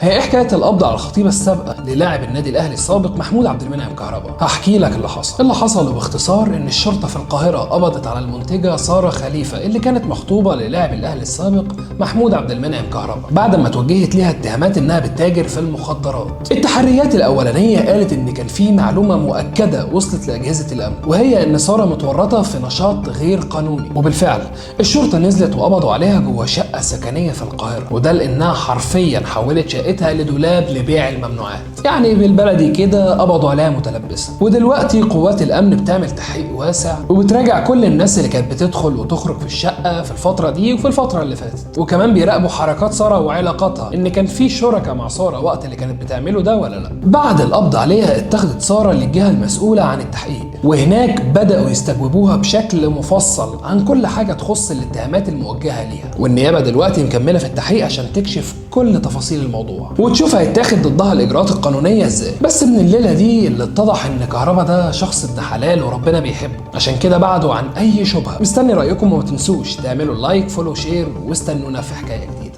هي ايه حكايه القبض على الخطيبه السابقه للاعب النادي الاهلي السابق محمود عبد المنعم كهربا؟ هحكي لك اللي حصل باختصار ان الشرطه في القاهره قبضت على المنتجه ساره خليفه اللي كانت مخطوبه للاعب الاهلي السابق محمود عبد المنعم كهربا بعد ما توجهت ليها اتهامات انها بتتاجر في المخدرات. التحريات الاولانيه قالت ان كان في معلومه مؤكده وصلت لاجهزه الامن، وهي ان ساره متورطه في نشاط غير قانوني. وبالفعل الشرطه نزلت وقبضوا عليها جوه شقه سكنيه في القاهره، وده لانها حرفيا حولت شقتها لدولاب لبيع الممنوعات. يعني بالبلدي كده قبضوا عليها متلبسه. ودلوقتي قوات الامن بتعمل تحقيق واسع وبتراجع كل الناس اللي كانت بتدخل وتخرج في الشقه في الفتره دي وفي الفتره اللي فاتت، وكمان بيراقبوا حركات ساره وعلاقاتها، ان كان في شركاء مع ساره وقت اللي كانت بتعمله ده ولا لا. بعد القبض عليها اتخذت ساره للجهه المسؤوله عن التحقيق، وهناك بداوا يستجوبوها بشكل مفصل عن كل حاجه تخص الاتهامات الموجهه ليها. والنيابه دلوقتي مكمله في التحقيق عشان تكشف كل تفاصيل الموضوع وتشوف هيتاخد ضدها الاجراءات القانونيه ازاي. بس من الليله دي اللي اتضح ان كهربا ده شخص ابن حلال وربنا بيحبه، عشان كده بعدوا عن اي شبهه. مستني رايكم وما تنسوش تعملوا لايك فولو شير واستنونا في حكايه جديده.